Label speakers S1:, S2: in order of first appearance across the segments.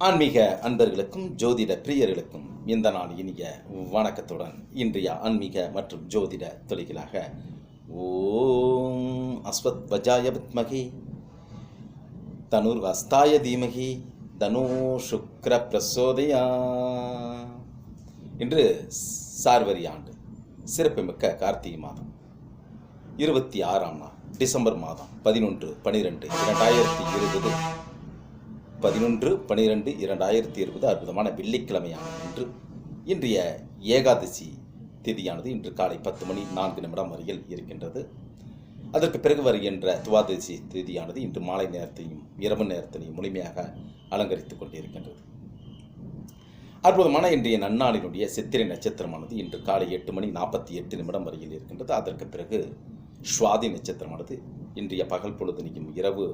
S1: ஆன்மீக அன்பர்களுக்கும் ஜோதிட பிரியர்களுக்கும் இந்த நாள் இனிய வணக்கத்துடன் இன்றைய ஆன்மீக மற்றும் ஜோதிட தொழில்களாக ஓம் அஸ்வத் வஜாய வித்மகி தனுர் அஸ்தாய தீமகி தனு சுக்ர பிரசோதயா. இன்று சார்வரி ஆண்டு சிறப்புமிக்க கார்த்திகை மாதம் 26ஆம் நாள் டிசம்பர் மாதம் 11/12/2020 11/12/2020 அற்புதமான வெள்ளிக்கிழமையான இன்று இன்றைய ஏகாதசி திதியானது இன்று காலை 10:04 வரையில் இருக்கின்றது. அதற்கு பிறகு வருகின்ற துவாதசி திதியானது இன்று மாலை நேரத்தையும் இரவு நேரத்தையும் முழுமையாக அலங்கரித்துக் கொண்டிருக்கின்றது. அற்புதமான இன்றைய நன்னாளினுடைய சித்திரை நட்சத்திரமானது இன்று காலை 8:48 வரையில் இருக்கின்றது. அதற்கு பிறகு சுவாதி நட்சத்திரமானது இன்றைய பகல் பொழுதனையும் இரவு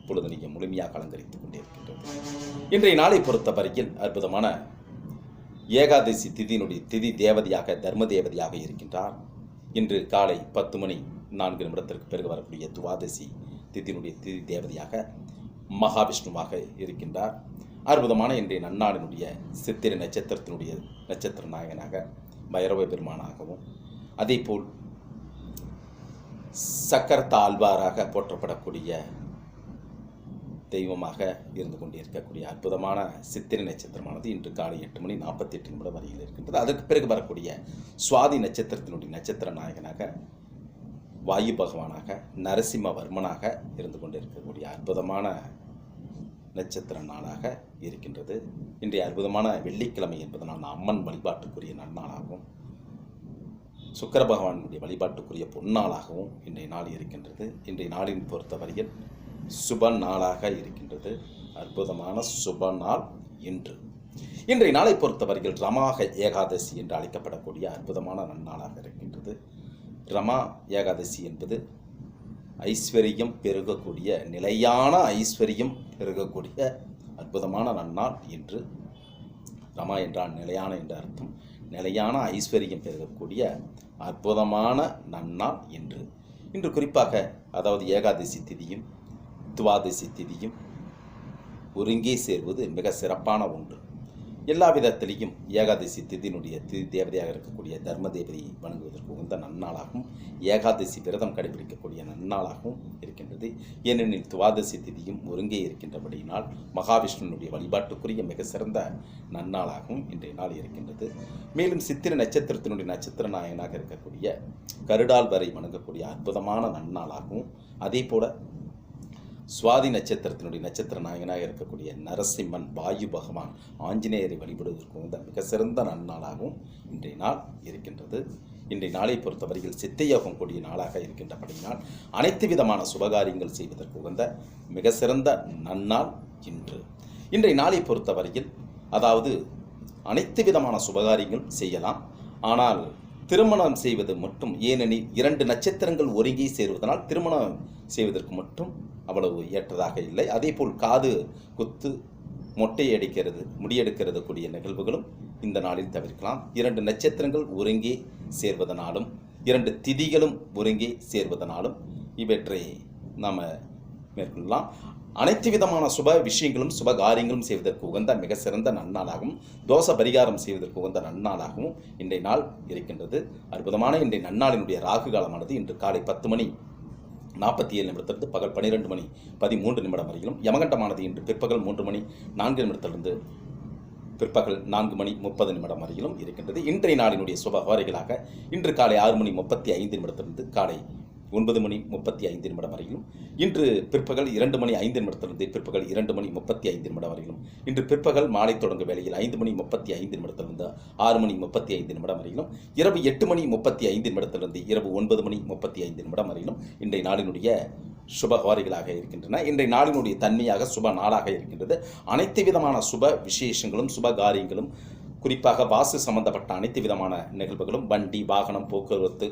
S1: பொழுதனையும் முழுமையாக அலங்கரித்துக் கொண்டிருக்கின்றது. இன்றைய நாளை பொறுத்தவரையில் அற்புதமான ஏகாதசி திதியினுடைய திதி தேவதையாக தர்ம தேவதையாக இருக்கின்றார். இன்று காலை 10:04 பிறகு வரக்கூடிய துவாதசி திதியினுடைய திதி தேவதையாக மகாவிஷ்ணுவாக இருக்கின்றார். அற்புதமான இன்றைய நன்னாளினுடைய சித்திரை நட்சத்திரத்தினுடைய நட்சத்திர நாயகனாக பைரவ பெருமானாகவும் அதேபோல் சக்கரத்த ஆழ்வாராக போற்றப்படக்கூடிய தெய்வமாக இருந்து கொண்டிருக்கக்கூடிய அற்புதமான சித்திரை நட்சத்திரமானது இன்று காலை 8:48 வரையில் இருக்கின்றது. அதற்கு பிறகு வரக்கூடிய சுவாதி நட்சத்திரத்தினுடைய நட்சத்திர நாயகனாக வாயு பகவானாக நரசிம்மவர்மனாக இருந்து கொண்டிருக்கக்கூடிய அற்புதமான நட்சத்திர நாளாக இருக்கின்றது. இன்றைய அற்புதமான வெள்ளிக்கிழமை என்பதனால் அம்மன் வழிபாட்டுக்குரிய நன்னாளாகவும் சுக்கிர பகவானுடைய வழிபாட்டுக்குரிய பொன்னாளாகவும் இன்றைய நாள் இருக்கின்றது. இன்றைய நாளின் பொறுத்தவரையில் சுப நாளாக இருக்கின்றது. அற்புதமான சுப நாள் இன்றைய நாளை பொறுத்தவரையில் ரமாக ஏகாதசி என்று அழைக்கப்படக்கூடிய அற்புதமான நன்னாளாக இருக்கின்றது. ரமா ஏகாதசி என்பது ஐஸ்வர்யம் பெருகக்கூடிய நிலையான ஐஸ்வர்யம் பெருகக்கூடிய அற்புதமான நன்னாள் இன்று. ரமா என்றால் நிலையான என்ற அர்த்தம். நிலையான ஐஸ்வர்யம் பெருகக்கூடிய அற்புதமான நன்னாள் இன்று குறிப்பாக அதாவது ஏகாதசி திதியும் துவாதசி திதியும் ஒருங்கே சேர்வது மிக சிறப்பான ஒன்று. எல்லா விதத்திலையும் ஏகாதசி திதியினுடைய திதி தேவதையாக இருக்கக்கூடிய தர்ம தேவதையை வணங்குவதற்கு உகந்த நன்னாளாகவும் ஏகாதசி விரதம் கடைபிடிக்கக்கூடிய நன்னாளாகவும் இருக்கின்றது. ஏனெனில் துவாதசி திதியும் ஒருங்கே இருக்கின்றபடியினால் மகாவிஷ்ணுனுடைய வழிபாட்டுக்குரிய மிக சிறந்த நன்னாளாகவும் இன்றைய நாள் இருக்கின்றது. மேலும் சித்திரை நட்சத்திரத்தினுடைய நட்சத்திர நாயகனாக இருக்கக்கூடிய கருடால் வரை வணங்கக்கூடிய அற்புதமான நன்னாளாகவும் அதே போல சுவாதி நட்சத்திரத்தினுடைய நட்சத்திர நாயகனாக இருக்கக்கூடிய நரசிம்மன் வாயு பகவான் ஆஞ்சநேயரை வழிபடுவதற்கு உகந்த மிக சிறந்த நன்னாளாகவும் இன்றைய நாள் இருக்கின்றது. இன்றைய நாளை பொறுத்தவரையில் சித்தயோகம் கூடிய நாளாக இருக்கின்றபடியினால் அனைத்து விதமான சுபகாரியங்கள் செய்வதற்கு உகந்த மிக சிறந்த நன்னாள் இன்றைய நாளை பொறுத்தவரையில் அதாவது அனைத்து விதமான சுபகாரியங்கள் செய்யலாம். ஆனால் திருமணம் செய்வது மட்டும் ஏனெனில் 2 நட்சத்திரங்கள் ஒருங்கே சேருவதனால் திருமணம் செய்வதற்கு மட்டும் அவ்வளவு ஏற்றதாக இல்லை. அதேபோல் காது குத்து மொட்டை அடிக்கிறது முடியெடுக்கிறது கூடிய நிகழ்வுகளும் இந்த நாளில் தவிர்க்கலாம். 2 நட்சத்திரங்கள் ஒருங்கே சேர்வதனாலும் 2 திதிகளும் ஒருங்கே சேர்வதனாலும் இவற்றை நாம் மேற்கொள்ளலாம். அனைத்து விதமான சுப விஷயங்களும் சுப காரியங்களும் செய்வதற்கு உகந்த மிக சிறந்த நன்னாளாகவும் தோஷ பரிகாரம் செய்வதற்கு உகந்த நன்னாளாகவும் இன்றைய நாள் இருக்கின்றது. அற்புதமான இன்றைய நன்னாளினுடைய ராகு காலமானது இன்று காலை 10:47 பகல் 12:13 வரையிலும் யமகண்டமானது இன்று பிற்பகல் 3:04 பிற்பகல் 4:30 வரையிலும் இருக்கின்றது. இன்றைய நாளினுடைய சுப ஹோரைகளாக இன்று காலை 6:35 காலை 9:35 வரையிலும் இன்று பிற்பகல் 2:05 பிற்பகல் 2:35 வரையிலும் இன்று பிற்பகல் மாலை தொடங்கும் வேளையில் 5:35 6:35 வரையிலும் இரவு 8:35 இரவு 9:35 வரையிலும் இன்றைய நாளினுடைய சுப ஹோரைகளாக இருக்கின்றன. இன்றைய நாளினுடைய தன்மையாக சுப நாளாக இருக்கின்றது. அனைத்து விதமான சுப விசேஷங்களும் சுப காரியங்களும் குறிப்பாக வாசு சம்பந்தப்பட்ட அனைத்து விதமான நிகழ்வுகளும் வண்டி வாகனம் போக்குவரத்து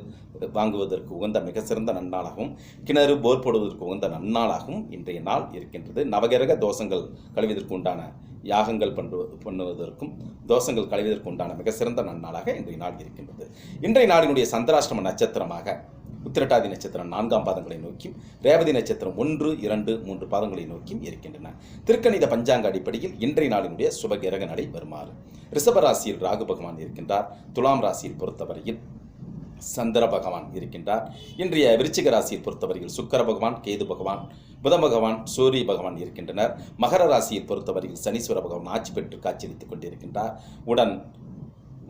S1: வாங்குவதற்கு உகந்த மிக சிறந்த நன்னாளாகவும் கிணறு போர் போடுவதற்கு உகந்த நன்னாளாகவும் இன்றைய நாள் இருக்கின்றது. நவகிரக தோஷங்கள் கழிவதற்கு உண்டான யாகங்கள் பண்ணுவதற்கும் தோஷங்கள் கழிவதற்கு உண்டான மிக சிறந்த நன்னாளாக இன்றைய நாள் இருக்கின்றது. இன்றைய நாளினுடைய சந்திராஷ்டம நட்சத்திரமாக உத்திரட்டாதி நட்சத்திரம் 4ஆம் பாதங்களை நோக்கியும் ரேவதி நட்சத்திரம் 1, 2, 3 பாதங்களை நோக்கியும் இருக்கின்றன. திருக்கணித பஞ்சாங்க அடிப்படையில் இன்றைய நாளினுடைய சுப கிரக நடை வருமாறு. ரிஷப ராசியில் ராகு பகவான் இருக்கின்றார். துலாம் ராசியில் பொறுத்தவரையில் சந்திர பகவான் இருக்கின்றார். இன்றைய விருச்சிக ராசியில் பொறுத்தவரையில் சுக்கிர பகவான், கேது பகவான், புத பகவான், சூரிய பகவான் இருக்கின்றனர். மகர ராசியை பொறுத்தவரையில் சனீஸ்வர பகவான் ஆட்சி பெற்று காட்சியளித்துக் கொண்டிருக்கின்றார். உடன்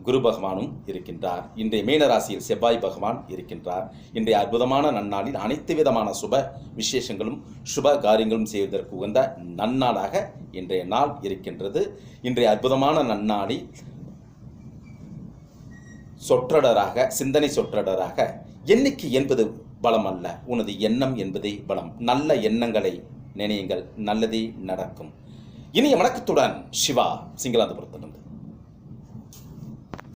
S1: குரு பகவானும் இருக்கின்றார். இன்றைய மீன ராசியில் செவ்வாய் பகவான் இருக்கின்றார். இன்றைய அற்புதமான நன்னாளில் அனைத்து விதமான சுப விசேஷங்களும் சுப காரியங்களும் செய்வதற்கு உகந்த நன்னாளாக இன்றைய நாள் இருக்கின்றது. இன்றைய அற்புதமான நன்னாளில் சொற்றொடராக, சிந்தனை சொற்றொடராக, எண்ணிக்கை என்பது பலம் அல்ல, உனது எண்ணம் என்பதே பலம். நல்ல எண்ணங்களை நினையுங்கள், நல்லதே நடக்கும். இனிய வணக்கத்துடன் சிவா, சிங்களாந்தபுரத்திலிருந்து.